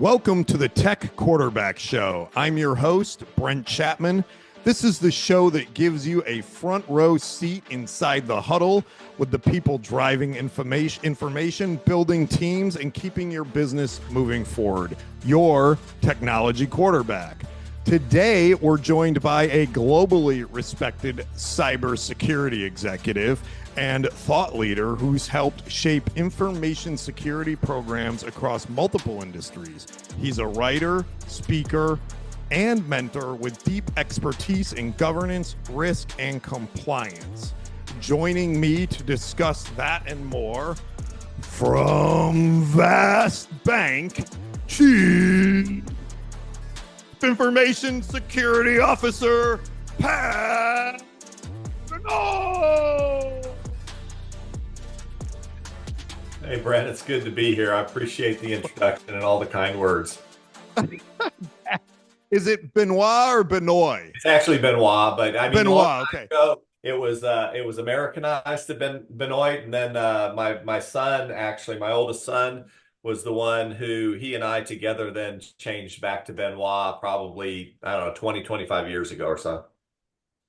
Welcome to the Tech Quarterback Show. I'm your host, Brent Chapman. This is the show that gives you a front row seat inside the huddle with the people driving information, building teams, and keeping your business moving forward. Your technology quarterback. Today, we're joined by a globally respected cybersecurity executive and thought leader who's helped shape information security programs across multiple industries. He's a writer, speaker, and mentor with deep expertise in governance, risk, and compliance. Joining me to discuss that and more, from Vast Bank, Chief Information Security Officer, Pat Benoit. Hey, Brent, it's good to be here. I appreciate the introduction and all the kind words. Is it Benoit or Benoit? It's actually Benoit, but I mean, Benoit, okay. It was Americanized to Benoit, and then my son, actually, my oldest son, was the one who he and I together then changed back to Benoit probably, I don't know, 20, 25 years ago or so.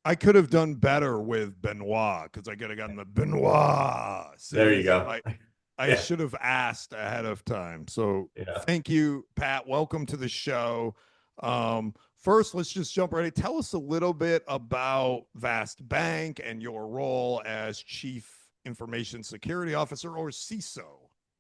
I could have done better with Benoit because I could have gotten the Benoit. There you go. I should have asked ahead of time. So Thank you, Pat. Welcome to the show. First, let's just jump right in. Tell us a little bit about Vast Bank and your role as Chief Information Security Officer, or CISO.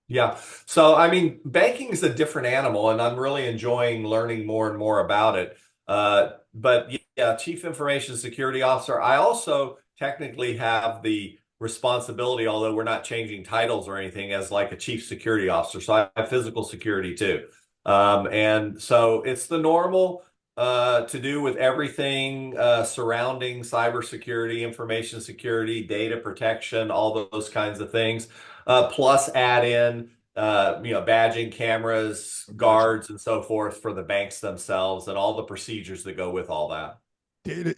Yeah. So, I mean, banking is a different animal, and I'm really enjoying learning more and more about it. But yeah, Chief Information Security Officer. I also technically have the responsibility, although we're not changing titles or anything, as like a Chief Security Officer. So I have physical security too. And so it's the normal to do with everything surrounding cybersecurity, information security, data protection, all those kinds of things. Plus add in, badging, cameras, guards, and so forth for the banks themselves and all the procedures that go with all that.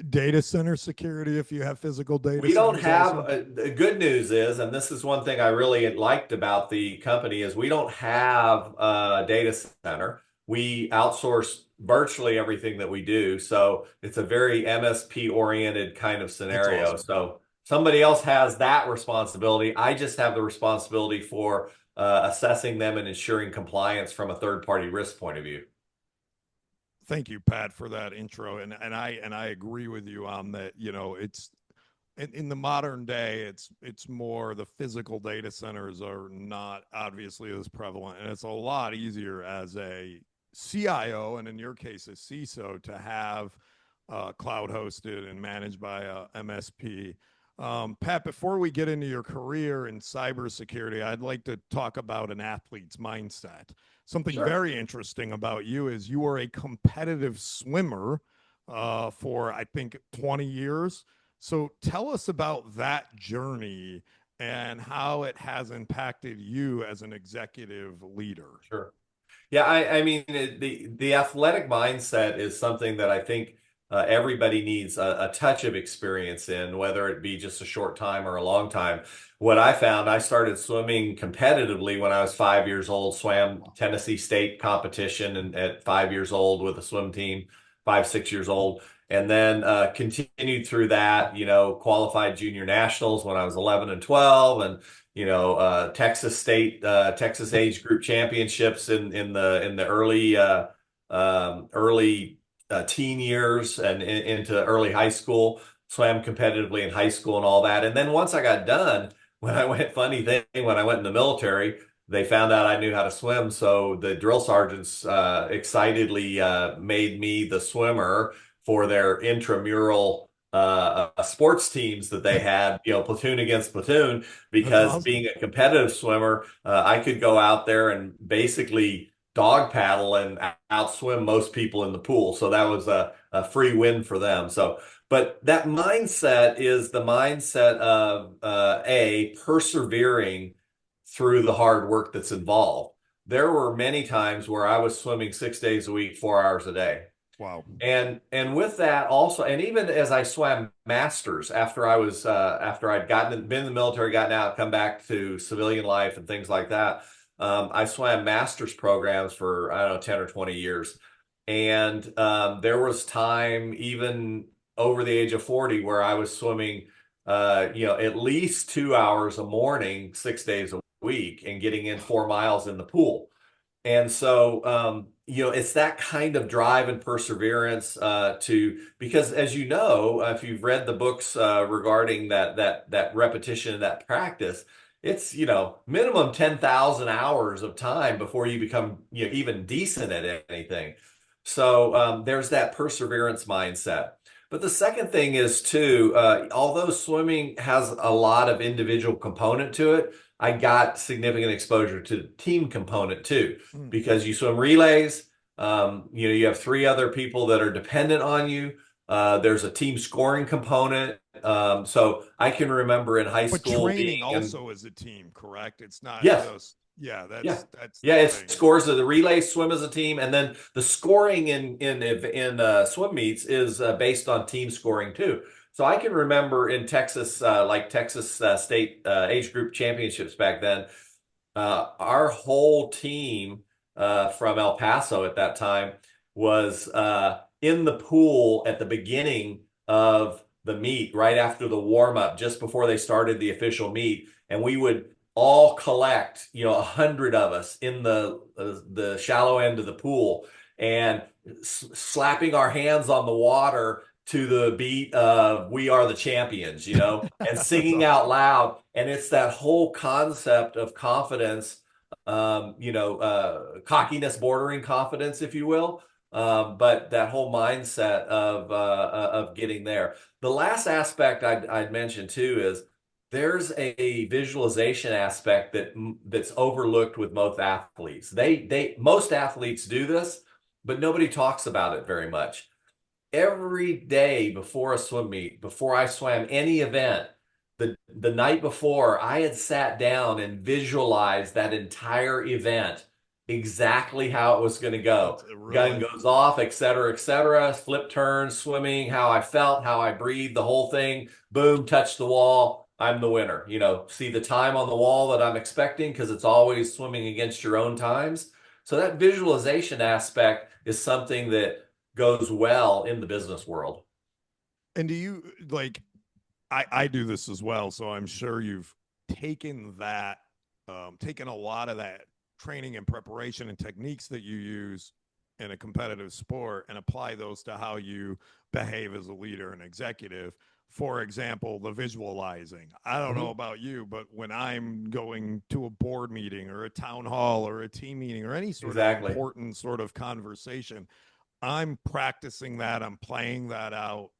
Data center security, if you have physical data. We don't have, the good news is, and this is one thing I really liked about the company, is we don't have a data center. We outsource virtually everything that we do. So it's a very MSP oriented kind of scenario. Awesome. So somebody else has that responsibility. I just have the responsibility for assessing them and ensuring compliance from a third-party risk point of view. Thank you, Pat, for that intro. And I agree with you on that. You know, it's in the modern day, it's more the physical data centers are not obviously as prevalent, and it's a lot easier as a CIO, and in your case, a CISO, to have cloud hosted and managed by a MSP. Pat, before we get into your career in cybersecurity, I'd like to talk about an athlete's mindset. Something very interesting about you is you were a competitive swimmer for, I think, 20 years. So tell us about that journey and how it has impacted you as an executive leader. Sure. Yeah, I mean, the athletic mindset is something that I think everybody needs a touch of experience in, whether it be just a short time or a long time. What I found, I started swimming competitively when I was 5 years old, swam Tennessee State competition and at 5 years old with a swim team, 5, 6 years old. And then continued through that, qualified junior nationals when I was 11 and 12, and Texas State, Texas age group championships in the early teen years and into early high school. Swam competitively in high school and all that. And then once I got done, when I went in the military, they found out I knew how to swim. So the drill sergeants excitedly made me the swimmer for their intramural sports teams that they had, platoon against platoon, because awesome. Being a competitive swimmer, I could go out there and basically dog paddle and outswim most people in the pool. So that was a free win for them. But that mindset is the mindset of persevering through the hard work that's involved. There were many times where I was swimming 6 days a week, 4 hours a day. Wow. And with that also, and even as I swam masters after I'd been in the military, gotten out, come back to civilian life and things like that, I swam master's programs for, I don't know, 10 or 20 years. And there was time, even over the age of 40, where I was swimming, at least 2 hours a morning, 6 days a week, and getting in 4 miles in the pool. And so, it's that kind of drive and perseverance because as you know, if you've read the books regarding that repetition and that practice, it's, minimum 10,000 hours of time before you become, even decent at anything. So there's that perseverance mindset. But the second thing is too, although swimming has a lot of individual component to it, I got significant exposure to the team component too, because you swim relays. You have three other people that are dependent on you. There's a team scoring component. So I can remember in high But school training being also is a team, correct? It's not yes, just, yeah, yeah. that's Yeah, the it thing. scores of the relay swim as a team, and then the scoring in swim meets is based on team scoring too. So I can remember in Texas, like Texas State age group championships back then, our whole team from El Paso at that time was in the pool at the beginning of the meet, right after the warm up, just before they started the official meet, and we would all collect, 100 of us in the shallow end of the pool and slapping our hands on the water to the beat of "We Are the Champions," and That's singing out awesome. loud. And it's that whole concept of confidence, cockiness bordering confidence, if you will. But that whole mindset of getting there. The last aspect I'd mention too is there's a visualization aspect that's overlooked with most athletes. Most athletes do this, but nobody talks about it very much. Every day before a swim meet, before I swam any event, the night before, I had sat down and visualized that entire event, exactly how it was going to go. That's Gun really, goes off, et cetera, flip turns, swimming, how I felt, how I breathed, the whole thing. Boom, touch the wall. I'm the winner. See the time on the wall that I'm expecting because it's always swimming against your own times. So that visualization aspect is something that goes well in the business world. and do you like, I do this as well, so I'm sure you've taken that, taken a lot of that training and preparation and techniques that you use in a competitive sport and apply those to how you behave as a leader and executive. For example, the visualizing. I don't know Mhm. about you, but when I'm going to a board meeting or a town hall or a team meeting or any sort of Exactly. important sort of conversation, I'm practicing that. I'm playing that out.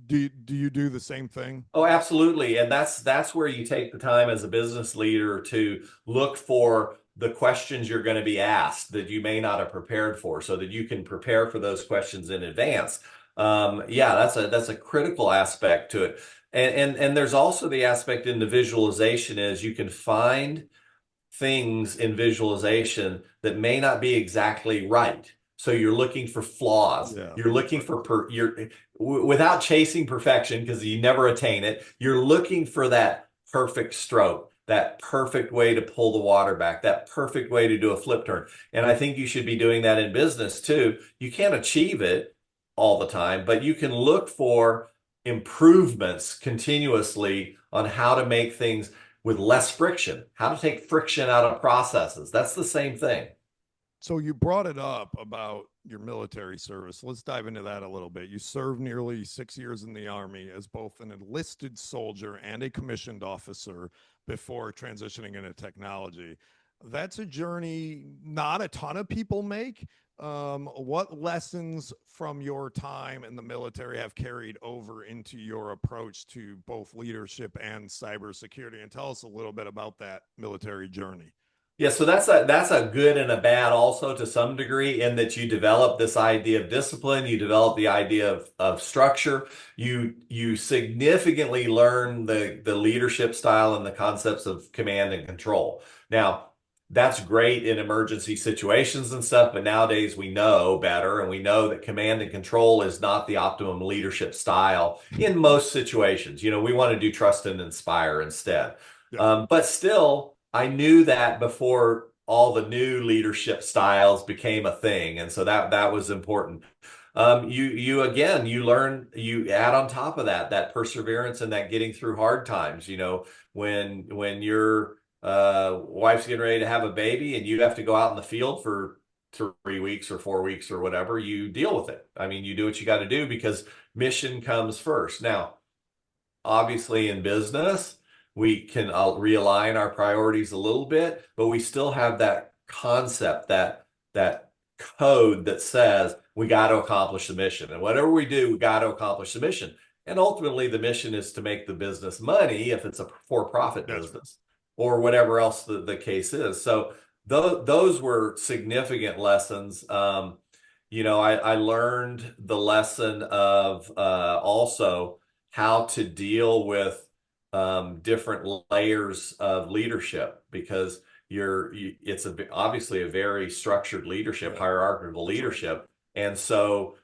Do you do the same thing? Oh, absolutely. And that's where you take the time as a business leader to look for the questions you're going to be asked that you may not have prepared for, so that you can prepare for those questions in advance. Yeah, that's a critical aspect to it. And there's also the aspect in the visualization is you can find things in visualization that may not be exactly right. So you're looking for flaws. Yeah. You're looking for without chasing perfection because you never attain it. You're looking for that perfect stroke, that perfect way to pull the water back, that perfect way to do a flip turn. And I think you should be doing that in business too. You can't achieve it all the time, but you can look for improvements continuously on how to make things with less friction, how to take friction out of processes. That's the same thing. So you brought it up about your military service. Let's dive into that a little bit. You served nearly 6 years in the Army as both an enlisted soldier and a commissioned officer before transitioning into technology. That's a journey not a ton of people make. What lessons from your time in the military have carried over into your approach to both leadership and cybersecurity? And tell us a little bit about that military journey. Yeah, so that's a good and a bad also to some degree in that you develop this idea of discipline, you develop the idea of structure, you significantly learn the leadership style and the concepts of command and control. Now, that's great in emergency situations and stuff, but nowadays we know better and we know that command and control is not the optimum leadership style in most situations. We want to do trust and inspire instead. Yeah. But still, I knew that before all the new leadership styles became a thing, and so that was important. You again, you learn, you add on top of that perseverance and that getting through hard times. When your wife's getting ready to have a baby and you have to go out in the field for 3 weeks or 4 weeks or whatever, you deal with it. I mean, you do what you got to do because mission comes first. Now, obviously in business, we can realign our priorities a little bit, but we still have that concept, that code that says we got to accomplish the mission. And whatever we do, we got to accomplish the mission. And ultimately, the mission is to make the business money if it's a for-profit business or whatever else the case is. So those were significant lessons. I learned the lesson of also how to deal with different layers of leadership because it's obviously a very structured leadership, hierarchical leadership. And so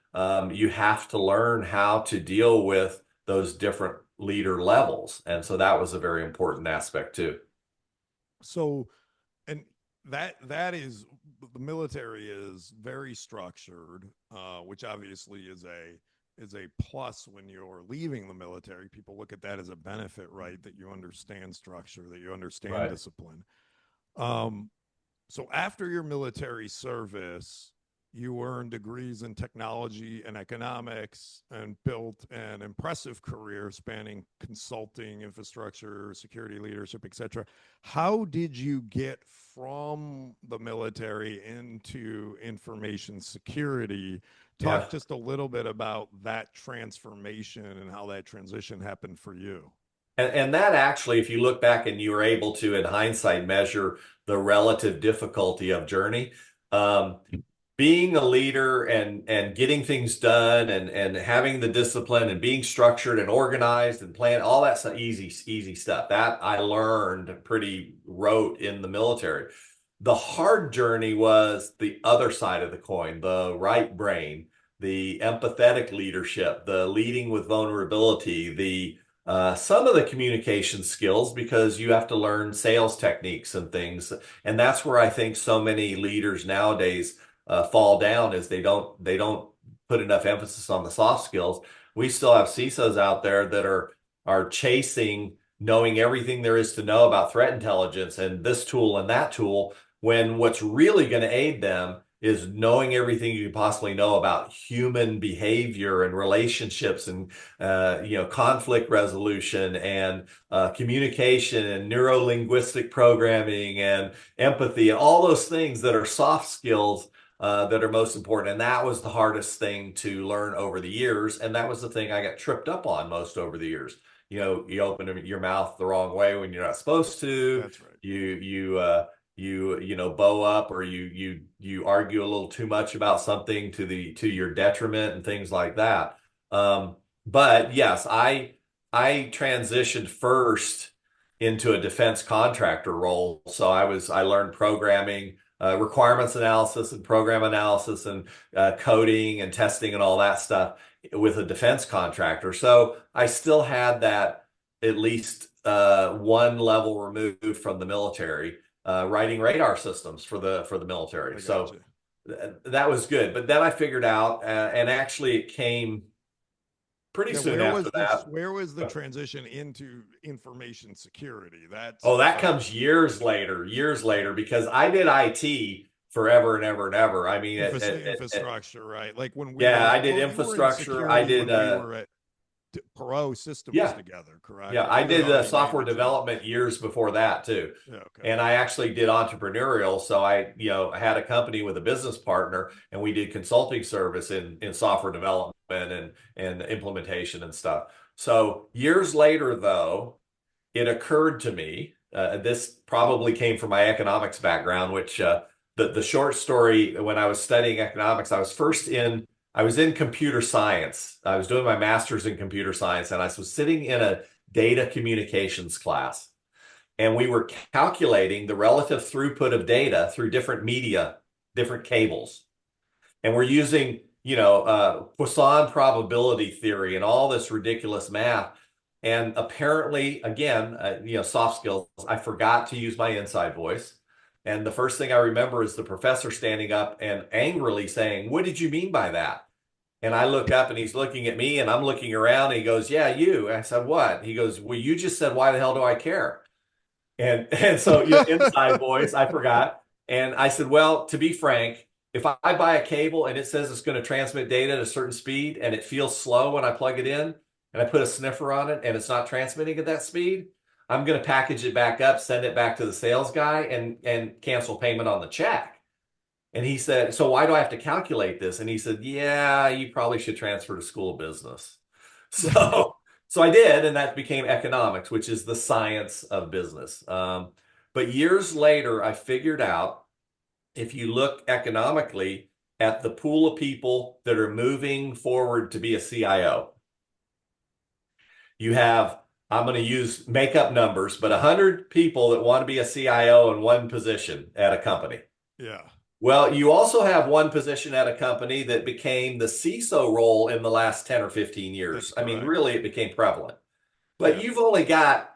you have to learn how to deal with those different leader levels. And so that was a very important aspect too. So, and that is, the military is very structured, which obviously is a plus when you're leaving the military. People look at that as a benefit, right? That you understand structure, that you understand discipline. So after your military service, you earned degrees in technology and economics and built an impressive career spanning consulting, infrastructure, security leadership, etc. How did you get from the military into information security? Talk just a little bit about that transformation and how that transition happened for you. And that actually, if you look back and you were able to, in hindsight, measure the relative difficulty of journey, being a leader and getting things done and having the discipline and being structured and organized and planned, all that's easy stuff. That I learned rote in the military. The hard journey was the other side of the coin, the right brain, the empathetic leadership, the leading with vulnerability, some of the communication skills, because you have to learn sales techniques and things. And that's where I think so many leaders nowadays fall down, is they don't put enough emphasis on the soft skills. We still have CISOs out there that are chasing knowing everything there is to know about threat intelligence and this tool and that tool, when what's really going to aid them is knowing everything you can possibly know about human behavior and relationships and conflict resolution and communication and neuro-linguistic programming and empathy and all those things that are soft skills that are most important. And that was the hardest thing to learn over the years. And that was the thing I got tripped up on most over the years. You open your mouth the wrong way when you're not supposed to. That's right. You bow up, or you argue a little too much about something to your detriment and things like that. But yes, I transitioned first into a defense contractor role. So I learned programming, requirements analysis and program analysis and coding and testing and all that stuff with a defense contractor. So I still had that at least one level removed from the military. Writing radar systems for the military. So that was good. But then I figured out, and actually it came pretty soon after that. Where was the transition into information security? That comes years later, because I did IT forever and ever and ever. I mean, infrastructure, right? Like I did infrastructure. I did. We were at Pro Systems together, correct? Yeah, I did software development years before that too. Okay. And I actually did entrepreneurial. So I had a company with a business partner, and we did consulting service in software development and implementation and stuff. So years later, though, it occurred to me, this probably came from my economics background, which the short story, when I was studying economics, I was in computer science. I was doing my master's in computer science, and I was sitting in a data communications class, and we were calculating the relative throughput of data through different media, different cables. And we're using, Poisson probability theory and all this ridiculous math. And apparently, again, soft skills, I forgot to use my inside voice. And the first thing I remember is the professor standing up and angrily saying, "What did you mean by that?" And I look up and he's looking at me and I'm looking around and he goes, "Yeah, you." I said, "What?" He goes, "Well, you just said, why the hell do I care?" And so, inside voice, I forgot. And I said, "Well, to be frank, if I buy a cable and it says it's going to transmit data at a certain speed and it feels slow when I plug it in and I put a sniffer on it and it's not transmitting at that speed, I'm going to package it back up, send it back to the sales guy and cancel payment on the check." And he said, "So why do I have to calculate this?" And he said, "Yeah, you probably should transfer to school of business." So, so I did, and that became economics, which is the science of business. But years later, I figured out if you look economically at the pool of people that are moving forward to be a CIO, you have, I'm going to use make up numbers, but 100 people that want to be a CIO in one position at a company. Yeah. Well, you also have one position at a company that became the CISO role in the last 10 or 15 That's years. I mean, correct. really, it became prevalent. But Yeah, you've only got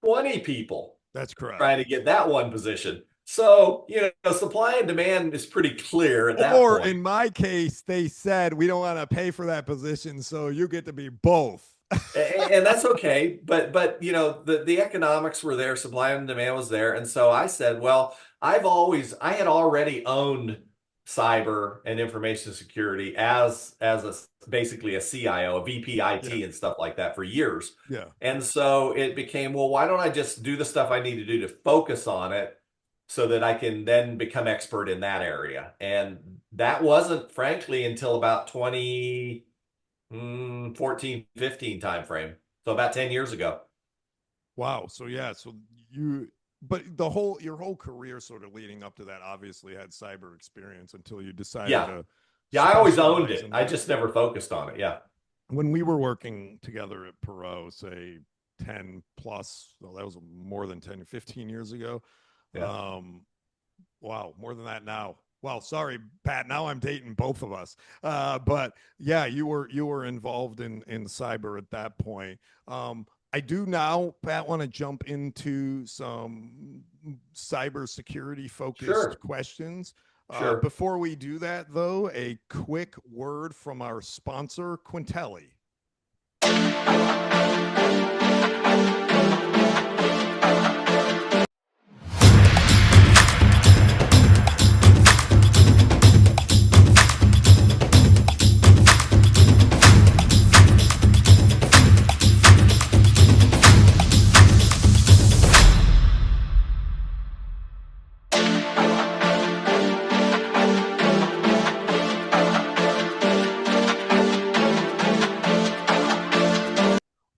20 people that's correct. trying to get that one position. So, supply and demand is pretty clear at that Or point. in my case, they said we don't want to pay for that position, so you get to be both. And that's okay, but the economics were there, supply and demand was there, and so I said, well, I had already owned cyber and information security as basically a CIO, a VP Yeah, IT and stuff like that for years. yeah. And so it became, well, why don't I just do the stuff I need to do to focus on it so that I can then become expert in that area? And that wasn't, frankly, until about 14, 15 time frame. So about 10 years ago. Wow. So yeah, so but your whole career sort of leading up to that obviously had cyber experience until you decided Yeah. to Yeah, I always owned specialize it. in I that. just never focused on it. Yeah. When we were working together at Perot, say 10 plus, well, that was more than 10, 15 years ago. Yeah. Um, wow, more than that now. Well, sorry, Pat. Now I'm dating both of us. But yeah, you were involved in cyber at that point. I do now, Pat, want to jump into some cybersecurity focused Sure. questions. Sure. Before we do that, though, a quick word from our sponsor, Qentelli.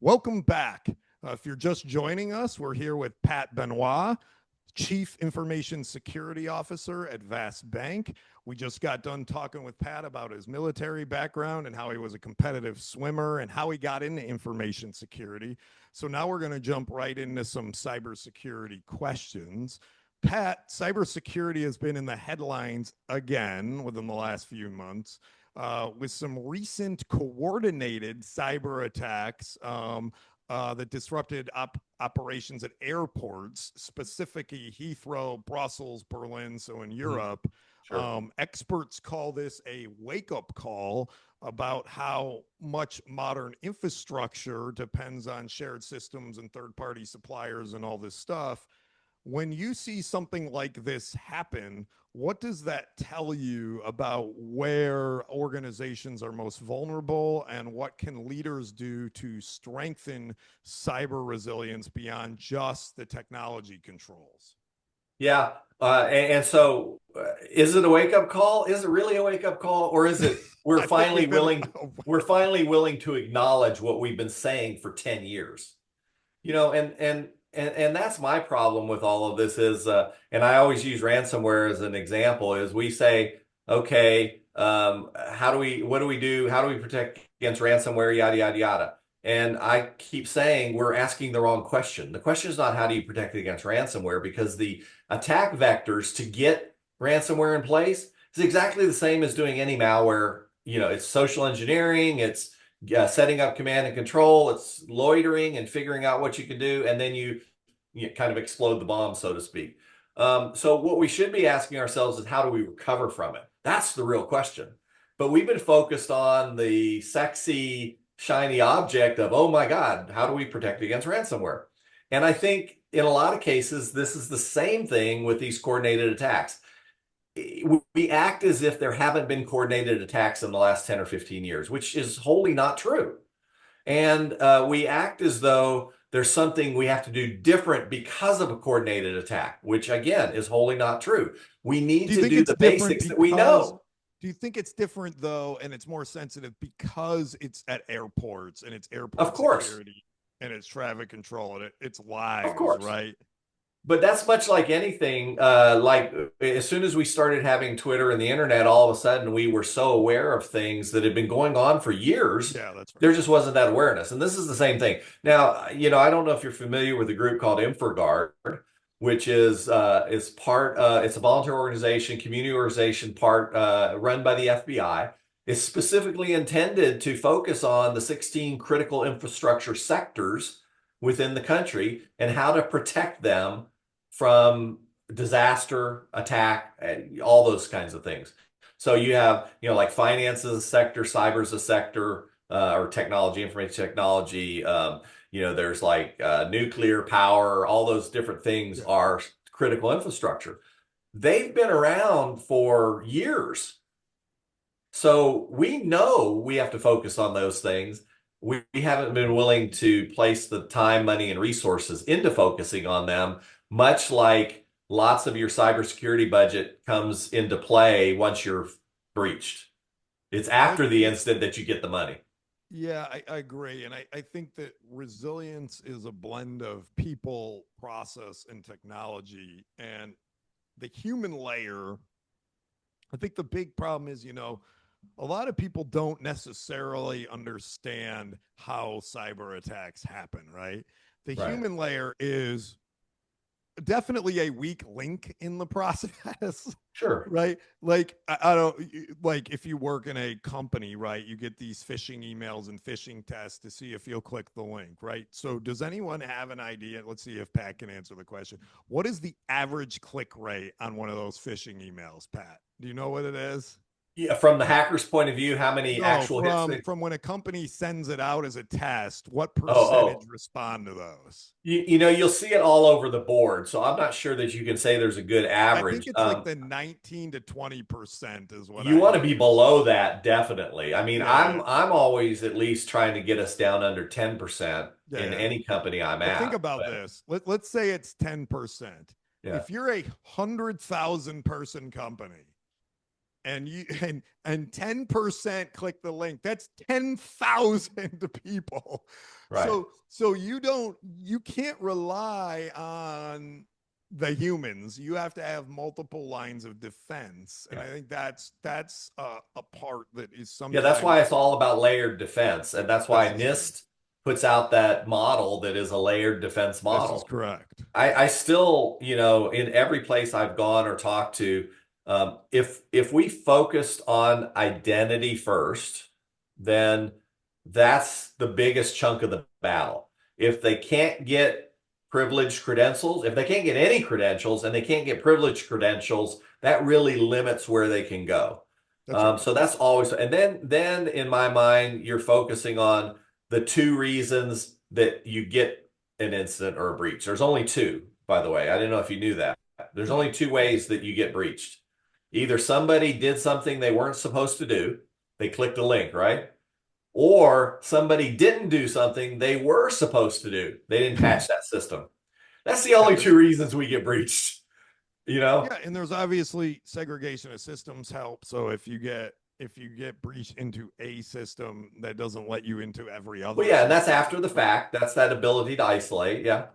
Welcome back. If you're just joining us, we're here with Pat Benoit, Chief Information Security Officer at Vast Bank. We just got done talking with Pat about his military background and how he was a competitive swimmer and how he got into information security. So now we're going to jump right into some cybersecurity questions. Pat, cybersecurity has been in the headlines again within the last few months with some recent coordinated cyber attacks that disrupted operations at airports, specifically Heathrow, Brussels, Berlin, so in Europe. Sure. Experts call this a wake up call about how much modern infrastructure depends on shared systems and third party suppliers and all this stuff. When you see something like this happen, what does that tell you about where organizations are most vulnerable and what can leaders do to strengthen cyber resilience beyond just the technology controls? Yeah. And so is it a wake up call? Is it really a wake up call? Or is it I think we've been we're finally willing to acknowledge what we've been saying for 10 years? And that's my problem with all of this is, and I always use ransomware as an example, is we say, okay, what do we do? How do we protect against ransomware? Yada, yada, yada. And I keep saying we're asking the wrong question. The question is not how do you protect against ransomware, because the attack vectors to get ransomware in place is exactly the same as doing any malware. It's social engineering, it's setting up command and control, it's loitering and figuring out what you can do, and then you kind of explode the bomb, so to speak. So what we should be asking ourselves is how do we recover from it? That's the real question. But we've been focused on the sexy, shiny object of, oh my God, how do we protect against ransomware? And I think in a lot of cases, this is the same thing with these coordinated attacks. We act as if there haven't been coordinated attacks in the last 10 or 15 years, which is wholly not true. And we act as though there's something we have to do different because of a coordinated attack, which again is wholly not true. We need Do you to think do it's the different basics that we because know. do you think it's different though, and it's more sensitive because it's at airports and it's Of airport course, security and it's traffic control and it's of lives, course. right? But that's much like anything. Like as soon as we started having Twitter and the internet, all of a sudden we were so aware of things that had been going on for years. Yeah, that's There right. just wasn't that awareness. And this is the same thing. Now, I don't know if you're familiar with a group called InfraGard, which is part. It's a volunteer organization, community organization, part run by the FBI. It's specifically intended to focus on the 16 critical infrastructure sectors within the country and how to protect them from disaster, attack, all those kinds of things. So you have, like finance is a sector, cyber is a sector, or technology, information technology. There's like nuclear power, all those different things Yeah. are critical infrastructure. They've been around for years. So we know we have to focus on those things. We haven't been willing to place the time, money, and resources into focusing on them, much like lots of your cybersecurity budget comes into play once you're breached. It's I after the agree. incident that you get the money. Yeah, I agree. And I think that resilience is a blend of people, process, and technology. And the human layer, I think the big problem is, a lot of people don't necessarily understand how cyber attacks happen, right? The Right. human layer is definitely a weak link in the process. Sure. Right, like I don't like if you work in a company, right, you get these phishing emails and phishing tests to see if you'll click the link, right? So does anyone have an idea? Let's see if Pat can answer the question. What is the average click rate on one of those phishing emails, Pat? Do you know what it is? Yeah, from the hacker's point of view, how many No, actual hits from they? from when a company sends it out as a test, what Oh, percentage oh. respond to those? You'll see it all over the board. So I'm not sure that you can say there's a good I think average. it's like the 19 to 20% is what You I want to be hear. below that, definitely. I mean, Yeah, I'm always at least trying to get us down under 10% yeah, in yeah. any company I'm But think at. about But this. Let's say it's 10%. yeah, If you're a 100,000 person company and and 10% click the link, that's 10,000 people. right. So you can't rely on the humans. You have to have multiple lines of defense. And Yeah. I think that's a part that is Yeah, that's why sometimes it's all about layered defense. And that's why this is true. NIST puts out that model that is a layered defense This is model. correct. I still, in every place I've gone or talked to, if we focused on identity first, then that's the biggest chunk of the battle. If they can't get privileged credentials, if they can't get any credentials and they can't get privileged credentials, that really limits where they can go. That's right. So that's always, and then in my mind, you're focusing on the two reasons that you get an incident or a breach. There's only two, by the way. I didn't know if you knew that. There's No. only two ways that you get breached. Either somebody did something they weren't supposed to do, they clicked a link, right? Or somebody didn't do something they were supposed to do. They didn't patch that system. That's the Yeah, only there's two reasons we get breached, you know? yeah, and there's obviously segregation of systems help. So if you get breached into a system, that doesn't let you into every Well, other yeah, and that's system. after the fact. That's that ability to isolate. Yeah.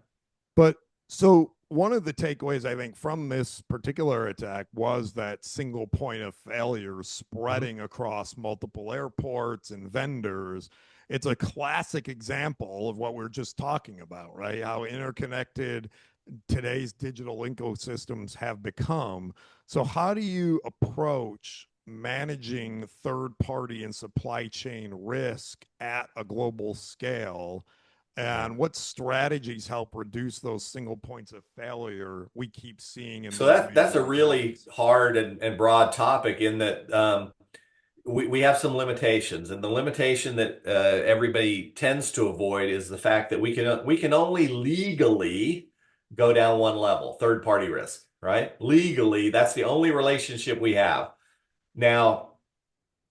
But so one of the takeaways I think from this particular attack was that single point of failure Mhm. spreading across multiple airports and vendors. It's a classic example of what we're just talking about, right? How interconnected today's digital ecosystems have become. So, how do you approach managing third party and supply chain risk at a global scale? And what strategies help reduce those single points of failure we keep seeing in So these that's a major really attacks? hard and broad topic in that we have some limitations, and the limitation that everybody tends to avoid is the fact that we can only legally go down one level, third party risk, right? Legally, that's the only relationship we have. Now,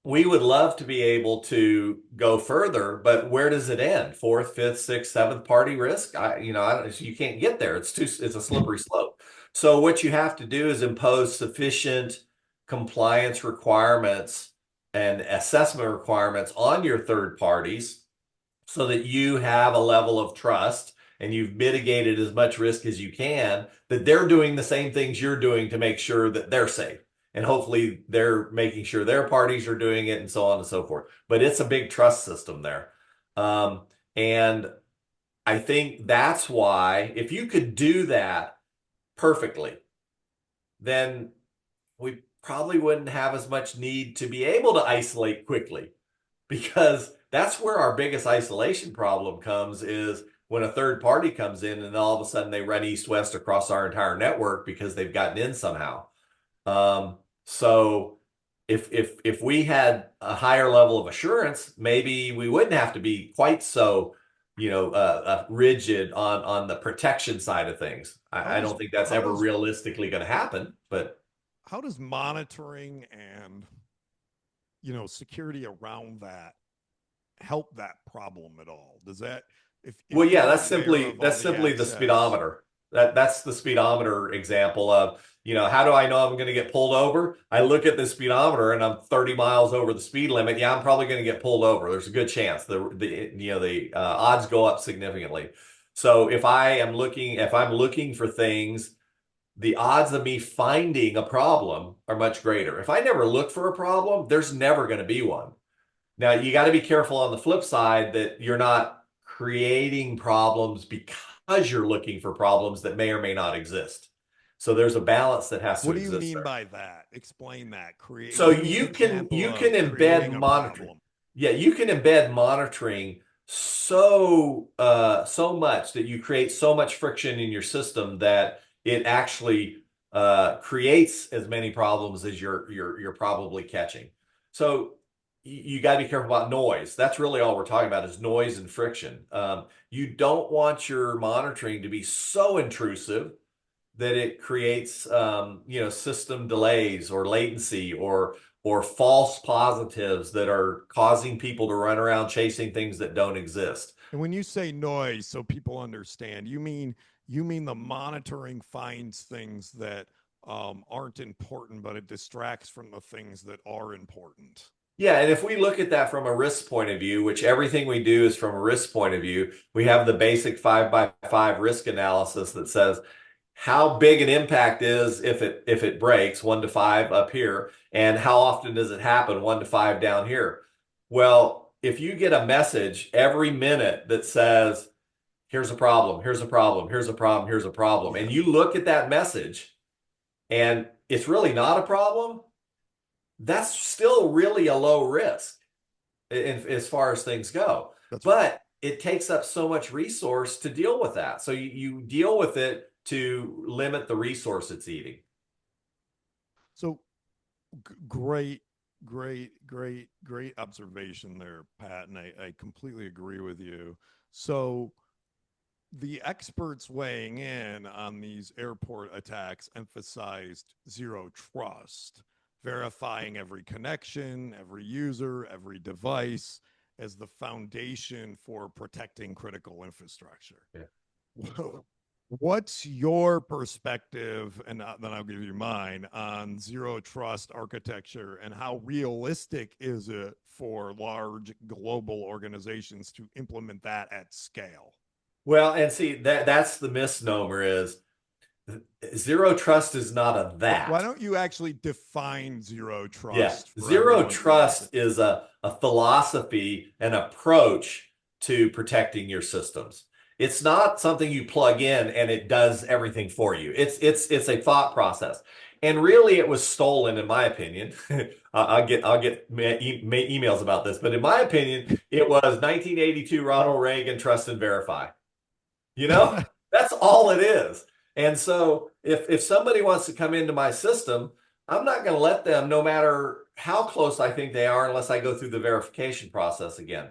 we would love to be able to go further, but where does it end? Fourth, fifth, sixth, seventh party risk? You can't get there. It's a slippery slope. So what you have to do is impose sufficient compliance requirements and assessment requirements on your third parties so that you have a level of trust and you've mitigated as much risk as you can, that they're doing the same things you're doing to make sure that they're safe. And hopefully they're making sure their parties are doing it and so on and so forth. But it's a big trust system there. And I think that's why if you could do that perfectly, then we probably wouldn't have as much need to be able to isolate quickly, because that's where our biggest isolation problem comes, is when a third party comes in and all of a sudden they run east west across our entire network because they've gotten in somehow. So if we had a higher level of assurance, maybe we wouldn't have to be quite so rigid on the protection side of things. I don't think that's how ever does realistically going to happen, but how does monitoring and security around that help that problem at all? Does that, well, if yeah, you're that's aware simply of all that's the simply the access, speedometer. That's the speedometer example of, how do I know I'm going to get pulled over? I look at the speedometer and I'm 30 miles over the speed limit. Yeah, I'm probably going to get pulled over. There's a good chance the odds go up significantly. So if I'm looking for things, the odds of me finding a problem are much greater. If I never look for a problem, there's never going to be one. Now, you got to be careful on the flip side that you're not creating problems because you're looking for problems that may or may not exist. So there's a balance that has to what do you exist mean there. by that? Explain that. So Give me an example you can of embed creating a monitoring. problem. Yeah, you can embed monitoring so much that you create so much friction in your system that it actually creates as many problems as you're probably catching. So you got to be careful about noise. That's really all we're talking about, is noise and friction. You don't want your monitoring to be so intrusive that it creates system delays or latency or false positives that are causing people to run around chasing things that don't exist. And when you say noise, so people understand, you mean the monitoring finds things that aren't important, but it distracts from the things that are important. Yeah, and if we look at that from a risk point of view, which everything we do is from a risk point of view, we have the basic 5 by 5 risk analysis that says how big an impact is if it breaks, 1 to 5 up here, and how often does it happen, 1 to 5 down here. Well, if you get a message every minute that says, here's a problem, here's a problem, here's a problem, here's a problem, Yeah, and you look at that message and it's really not a problem, that's still really a low risk as far as things go. that's right. But it takes up so much resource to deal with that. So you deal with it to limit the resource it's eating. So great, great observation there, Pat, and I completely agree with you. So the experts weighing in on these airport attacks emphasized zero trust, verifying every connection, every user, every device as the foundation for protecting critical infrastructure. Yeah. What's your perspective, and then I'll give you mine, on zero trust architecture, and how realistic is it for large global organizations to implement that at scale? Well, and see that's the misnomer, is zero trust is not a Why that. don't you actually define zero Yeah. trust for Zero everyone who trust listens? is a philosophy, an approach to protecting your systems. It's not something you plug in and it does everything for you. It's a thought process. And really it was stolen, in my opinion. I'll get emails about this, but in my opinion, it was 1982 Ronald Reagan Trust and Verify. You know, that's all it is. And so if somebody wants to come into my system, I'm not going to let them, no matter how close I think they are, unless I go through the verification process again.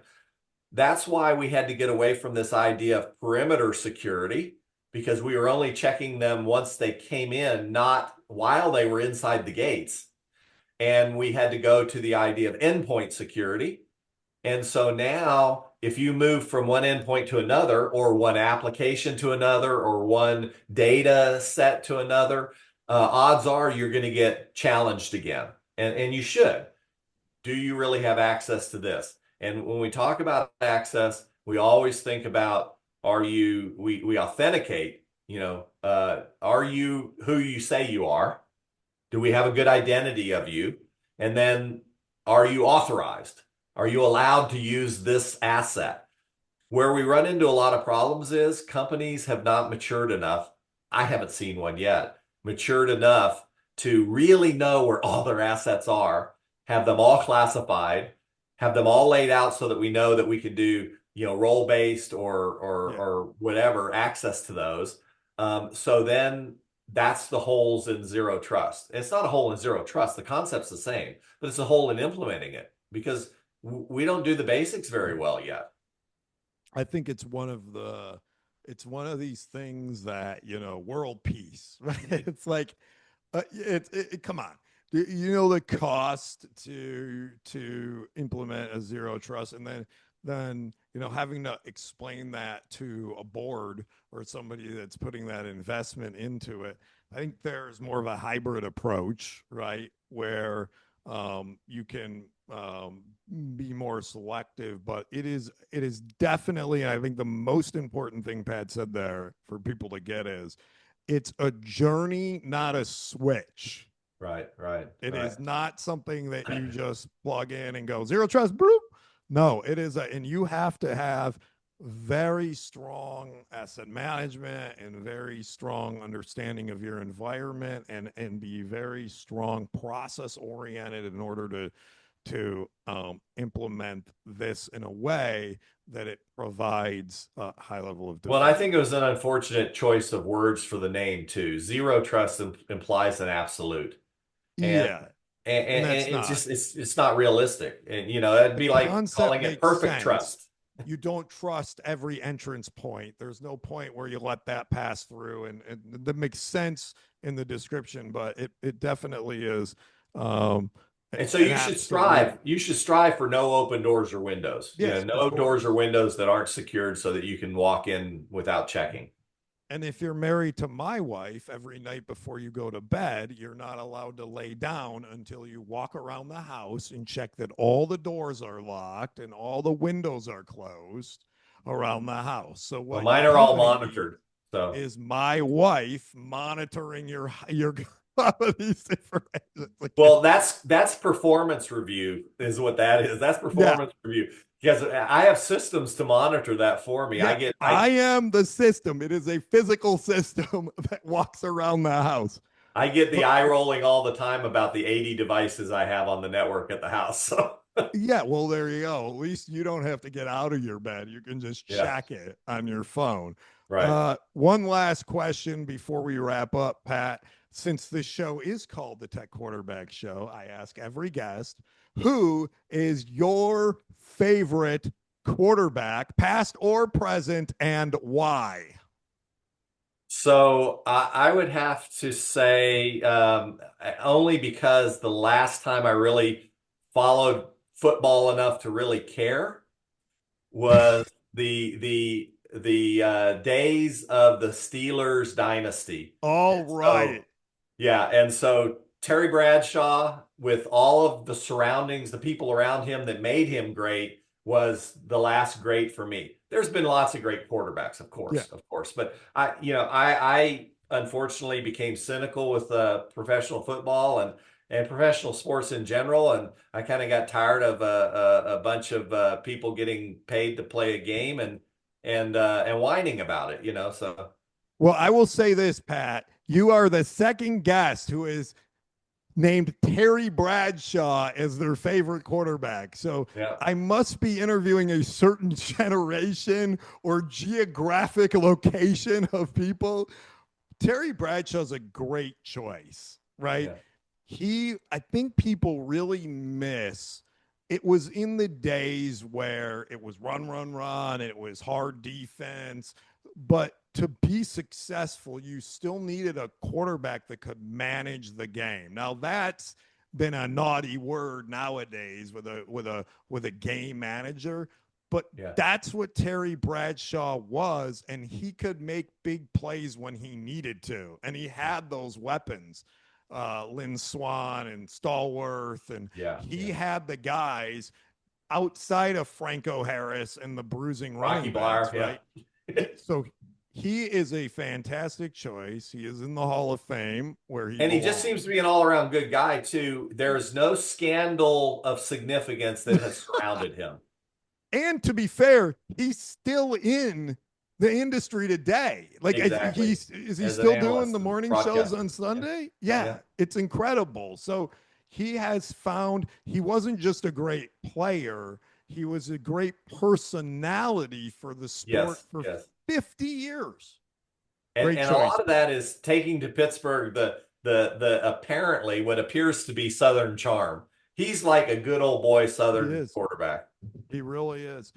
That's why we had to get away from this idea of perimeter security, because we were only checking them once they came in, not while they were inside the gates. And we had to go to the idea of endpoint security. And so now, if you move from one endpoint to another, or one application to another, or one data set to another, odds are you're going to get challenged again. And you should. Do you really have access to this? And when we talk about access, we always think about, we authenticate, are you who you say you are? Do we have a good identity of you? And then, are you authorized? Are you allowed to use this asset? Where we run into a lot of problems is companies have not matured enough. I haven't seen one yet, matured enough to really know where all their assets are, have them all classified, have them all laid out so that we know that we can do, role-based or whatever access to those. So then that's the holes in zero trust. It's not a hole in zero trust. The concept's the same, but it's a hole in implementing it because we don't do the basics very well yet. I think it's one of these things that, world peace, right? It's like, come on. You know the cost to implement a zero trust, and then having to explain that to a board or somebody that's putting that investment into it. I think there's more of a hybrid approach, right, where you can be more selective, but it is definitely, I think the most important thing Pat said there for people to get is it's a journey, not a switch. Right, right, It right. is not something that you just plug in and go zero trust, bloop. No, it is and you have to have very strong asset management and very strong understanding of your environment, and be very strong process oriented in order to implement this in a way that it provides a high level of Well, I defense. think it was an unfortunate choice of words for the name too. Zero trust implies an absolute, and Yeah, and that's it's not. just it's not realistic. And it'd The be like concept calling it makes perfect sense. trust. You don't trust every entrance point. There's no point where you let that pass through, and that makes sense in the description, but it definitely is um, And so an you should absolute. strive. You should strive for no open doors or windows. Yes, of No doors course. or windows that aren't secured so that you can walk in without checking. And if you're married to my wife, every night before you go to bed, you're not allowed to lay down until you walk around the house and check that all the doors are locked and all the windows are closed around the house. So Well, what your mine are all company needs monitored. So, is my wife monitoring your these information. well, that's performance review is what that is. That's Yeah, performance review because I have systems to monitor that for me. yeah. I am the system. It is a physical system that walks around the house. I get the But eye rolling all the time about the 80 devices I have on the network at the house. So, yeah, well, there you go. At least you don't have to get out of your bed. You can just yeah, check it on your phone. right. One last question before we wrap up, Pat. Since this show is called the Tech Quarterback Show, I ask every guest, who is your favorite quarterback, past or present, and why? So I would have to say only because the last time I really followed football enough to really care was the days of the Steelers dynasty. All And so right. yeah, and so Terry Bradshaw, with all of the surroundings, the people around him that made him great, was the last great for me. There's been lots of great quarterbacks, Yeah. of course, but I unfortunately became cynical with professional football and professional sports in general, and I kind of got tired of a bunch of people getting paid to play a game and whining about it. So Well, I will say this, Pat. You are the second guest who is named Terry Bradshaw as their favorite quarterback. So Yeah. I must be interviewing a certain generation or geographic location of people. Terry Bradshaw's a great choice, right? Yeah. I think people really miss. It was in the days where it was run, run, run, it was hard defense. But to be successful, you still needed a quarterback that could manage the game. Now that's been a naughty word nowadays with a game manager, but Yeah. that's what Terry Bradshaw was, and he could make big plays when he needed to, and he had those weapons, Lynn Swan and Stallworth, and Yeah. he Yeah. had the guys outside of Franco Harris and the bruising Rocky running backs, Bleier. right? Yeah. So he is a fantastic choice. He is in the Hall of Fame where he And he belongs. just seems to be an all-around good guy too. There's no scandal of significance that has surrounded him. And to be fair, he's still in the industry today. Like, Exactly. is he As an still doing analyst the and morning shows broadcaster. on Yeah. Sunday? Yeah. Yeah, it's incredible. So he has found he wasn't just a great player, he was a great personality for the sport Yes. for Yes. 50 years. And Great a choice. lot of that is taking to Pittsburgh the apparently what appears to be Southern charm. He's like a good old boy He Southern is. quarterback. He really is.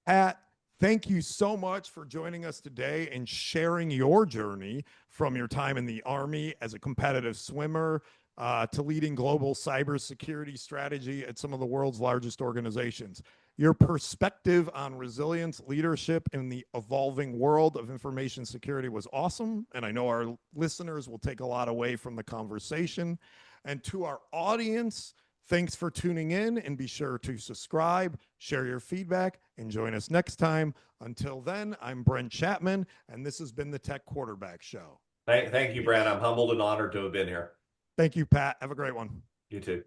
Pat, thank you so much for joining us today and sharing your journey from your time in the Army as a competitive swimmer to leading global cybersecurity strategy at some of the world's largest organizations. Your perspective on resilience, leadership in the evolving world of information security was awesome. And I know our listeners will take a lot away from the conversation. And to our audience, thanks for tuning in, and be sure to subscribe, share your feedback, and join us next time. Until then, I'm Brent Chapman, and this has been the Tech Quarterback Show. Thank you, Brad. I'm humbled and honored to have been here. Thank you, Pat. Have a great one. You too.